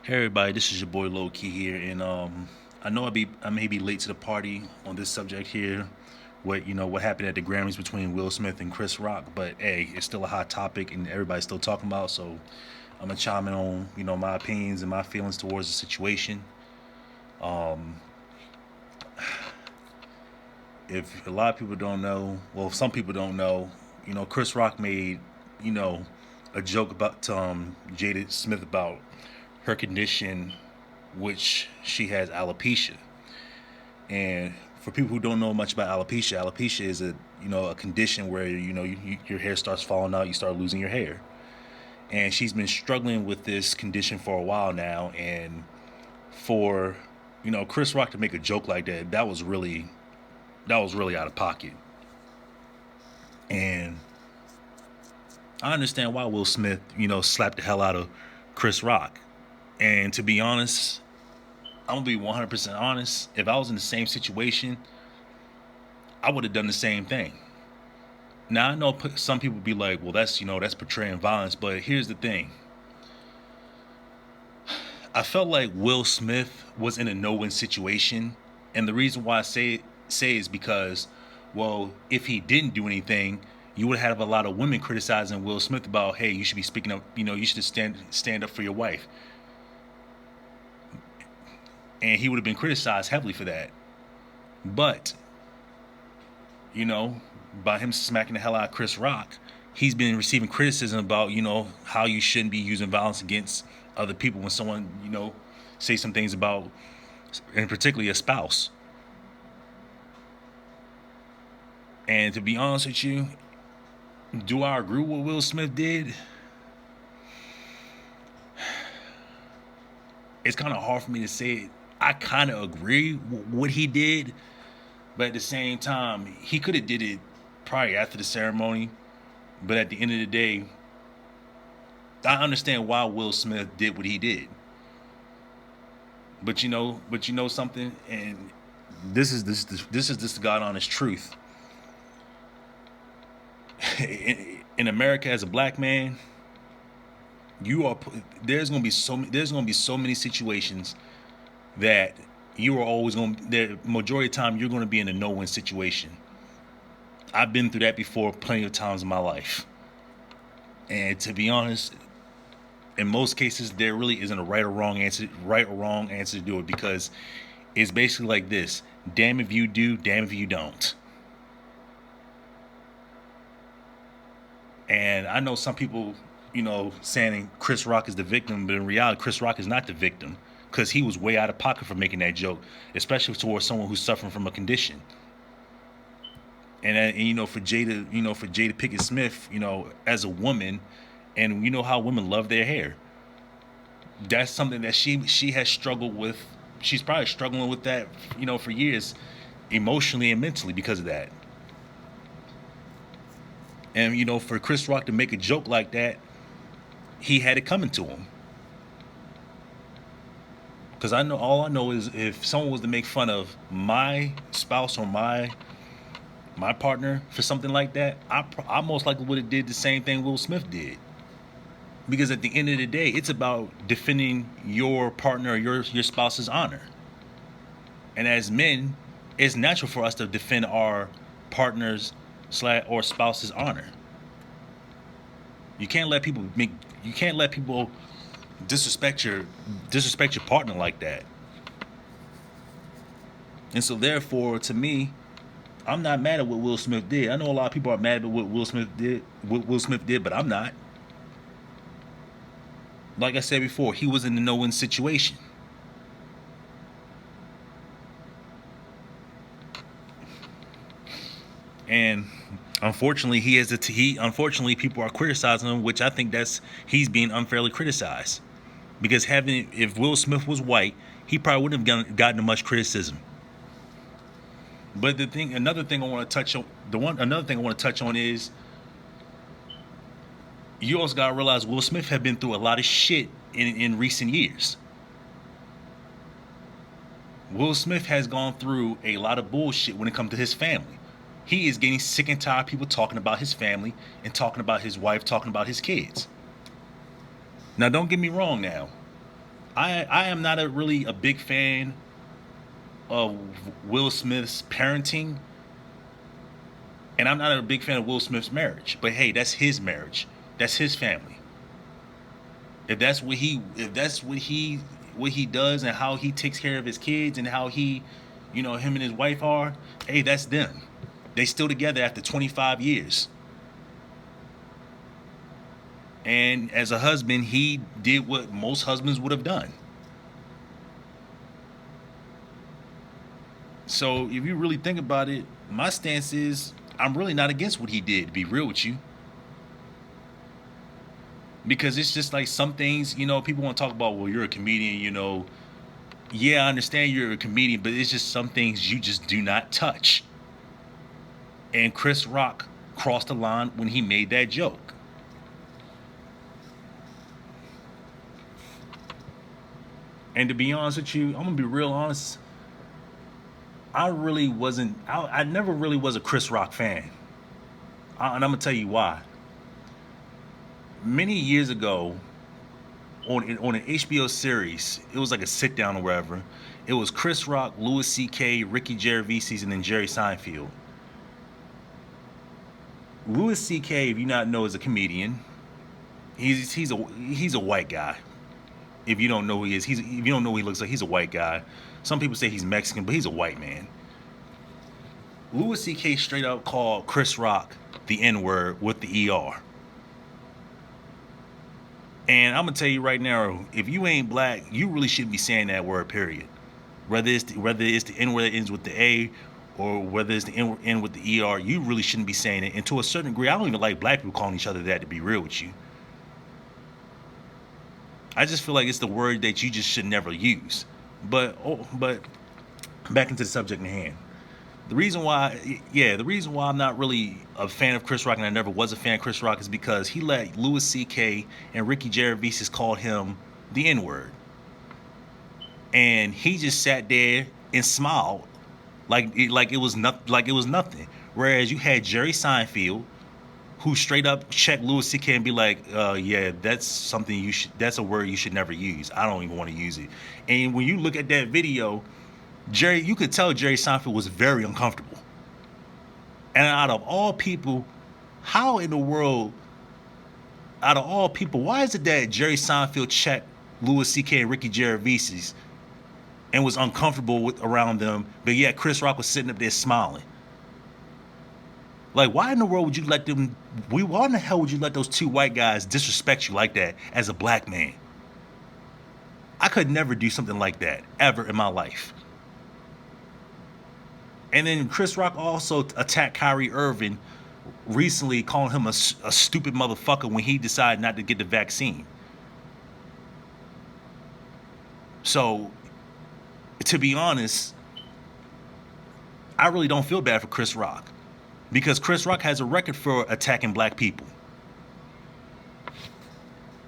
Hey everybody, this is your boy Low Key here, and I know I may be late to the party on this subject here. What happened at the Grammys between Will Smith and Chris Rock, but hey, it's still a hot topic and everybody's still talking about. So I'm gonna chime in on my opinions and my feelings towards the situation. If a lot of people don't know, well, some people don't know, Chris Rock made you know a joke about Jada Smith about her condition, which she has alopecia. And for people who don't know much about alopecia, alopecia is a condition where your hair starts falling out, you start losing your hair. And she's been struggling with this condition for a while now. And for Chris Rock to make a joke like that, that was really out of pocket. And I understand why Will Smith slapped the hell out of Chris Rock. And to be honest, I'm gonna be 100% honest. If I was in the same situation, I would have done the same thing. Now I know some people be like, "Well, that's portraying violence," but here's the thing: I felt like Will Smith was in a no-win situation, and the reason why I say is because, well, if he didn't do anything, you would have a lot of women criticizing Will Smith about, "Hey, you should be speaking up. You should stand up for your wife," and he would have been criticized heavily for that. But you know, by him smacking the hell out of Chris Rock, he's been receiving criticism about, how you shouldn't be using violence against other people when someone, say some things about, and particularly a spouse. And to be honest with you, do I agree with what Will Smith did? It's kind of hard for me to say it. I kind of agree with what he did, but at the same time, he could have did it probably after the ceremony. But at the end of the day, I understand why Will Smith did what he did. But you know something, and this is just the God honest truth. In America, as a black man, you are there's gonna be so many situations that you are always going to the majority of the time you're going to be in a no win situation. I've been through that before plenty of times in my life, and to be honest, in most cases there really isn't a right or wrong answer to do it, because it's basically like this: damn if you do, damn if you don't. And I know some people, saying Chris Rock is the victim, but in reality, Chris Rock is not the victim, because he was way out of pocket for making that joke, especially towards someone who's suffering from a condition. And for Jada Pickett Smith, as a woman, and you know how women love their hair. That's something that she has struggled with. She's probably struggling with that, for years, emotionally and mentally because of that. And for Chris Rock to make a joke like that, he had it coming to him. Because all I know is, if someone was to make fun of my spouse or my partner for something like that, I most likely would have did the same thing Will Smith did. Because at the end of the day, it's about defending your partner or your spouse's honor. And as men, it's natural for us to defend our partners slash or spouse's honor. You can't let people make you can't let people disrespect your partner like that. And so therefore, to me, I'm not mad at what Will Smith did. I know a lot of people are mad at what Will Smith did, but I'm not. Like I said before, he was in a no-win situation. And unfortunately, unfortunately people are criticizing him, which I think that's he's being unfairly criticized. Because having if Will Smith was white, he probably wouldn't have gotten much criticism. But another thing I want to touch on, another thing I want to touch on is, you also gotta realize Will Smith had been through a lot of shit in recent years. Will Smith has gone through a lot of bullshit when it comes to his family. He is getting sick and tired of people talking about his family and talking about his wife, talking about his kids. Now, don't get me wrong now. I am not a really a big fan of Will Smith's parenting, and I'm not a big fan of Will Smith's marriage. But hey, that's his marriage. That's his family. If he does and how he takes care of his kids and how he, him and his wife are, hey, that's them. They still together after 25 years. And as a husband, he did what most husbands would have done. So if you really think about it, my stance is I'm really not against what he did, to be real with you. Because it's just like some things, people want to talk about, well, you're a comedian, Yeah, I understand you're a comedian, but it's just some things you just do not touch. And Chris Rock crossed the line when he made that joke. And to be honest with you, I'm gonna be real honest. I really wasn't. I never really was a Chris Rock fan, and I'm gonna tell you why. Many years ago, on an HBO series, it was like a sit down or wherever. It was Chris Rock, Louis C.K., Ricky Gervais, and then Jerry Seinfeld. Louis C.K., if you not know, is a comedian. He's a white guy. If you don't know who he is, if you don't know what he looks like, he's a white guy. Some people say he's Mexican, but he's a white man. Louis C.K. straight up called Chris Rock the N-word with the ER. And I'm gonna tell you right now, if you ain't black, you really shouldn't be saying that word. Period. Whether it's the N word that ends with the A, or whether it's the N with the ER, you really shouldn't be saying it. And to a certain degree, I don't even like black people calling each other that. To be real with you, I just feel like it's the word that you just should never use. But back into the subject in hand. The reason why I'm not really a fan of Chris Rock, and I never was a fan of Chris Rock, is because he let Louis C.K. and Ricky Gervais call him the N-word, and he just sat there and smiled like it was nothing. Whereas you had Jerry Seinfeld, who straight up checked Louis C.K. and be like, yeah, that's a word you should never use. I don't even want to use it. And when you look at that video, you could tell Jerry Seinfeld was very uncomfortable. And out of all people, how in the world, out of all people, why is it that Jerry Seinfeld checked Louis C.K. and Ricky Gervais and was uncomfortable around them, but yet Chris Rock was sitting up there smiling? Like, why in the world would you let them? Why in the hell would you let those two white guys disrespect you like that as a black man? I could never do something like that ever in my life. And then Chris Rock also attacked Kyrie Irving recently, calling him a stupid motherfucker when he decided not to get the vaccine. So, to be honest, I really don't feel bad for Chris Rock, because Chris Rock has a record for attacking black people.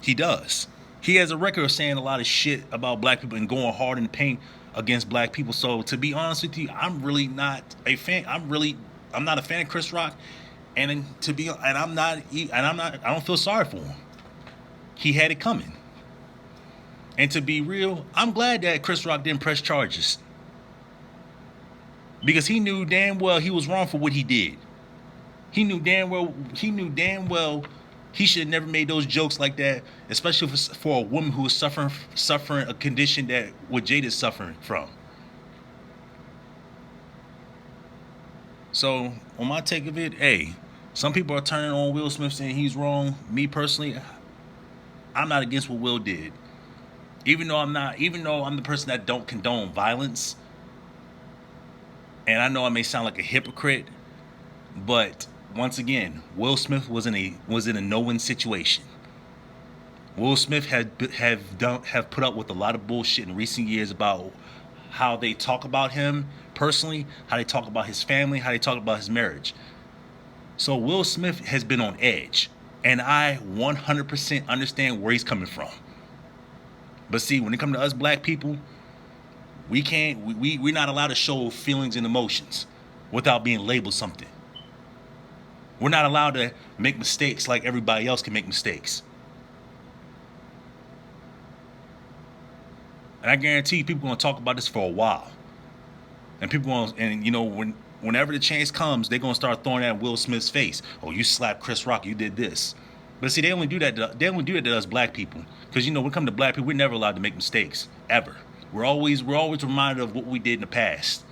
He does. He has a record of saying a lot of shit about black people and going hard in the paint against black people. So to be honest with you, I'm really not a fan. I'm not a fan of Chris Rock, and I don't feel sorry for him. He had it coming. And to be real, I'm glad that Chris Rock didn't press charges, because he knew damn well he was wrong for what he did. He knew damn well he should have never made those jokes like that, especially for a woman who was suffering a condition that what Jada's suffering from. So, on my take of it, hey, some people are turning on Will Smith saying he's wrong. Me personally, I'm not against what Will did. Even though I'm the person that don't condone violence, and I know I may sound like a hypocrite, but once again, Will Smith was in a no-win situation. Will Smith have put up with a lot of bullshit in recent years about how they talk about him personally, how they talk about his family, how they talk about his marriage. So Will Smith has been on edge, and I 100% understand where he's coming from. But see, when it comes to us black people, we're not allowed to show feelings and emotions without being labeled something. We're not allowed to make mistakes like everybody else can make mistakes. And I guarantee you, people are gonna talk about this for a while. And people gonna, and you know, whenever the chance comes, they're gonna start throwing at Will Smith's face. Oh, you slapped Chris Rock, you did this. But see, they only do that. They only do that to us black people, because you know, when it comes to black people, we're never allowed to make mistakes ever. We're always reminded of what we did in the past.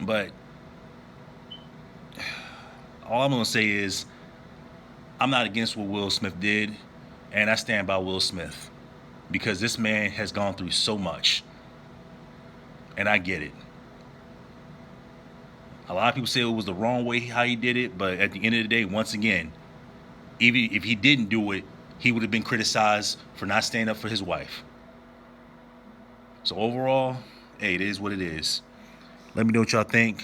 But all I'm gonna say is, I'm not against what Will Smith did, and I stand by Will Smith because this man has gone through so much, and I get it. A lot of people say it was the wrong way how he did it, but at the end of the day, once again, even if he didn't do it, he would have been criticized for not standing up for his wife. So overall, hey, it is what it is. Let me know what y'all think.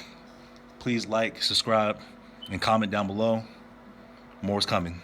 Please like, subscribe, and comment down below. More is coming.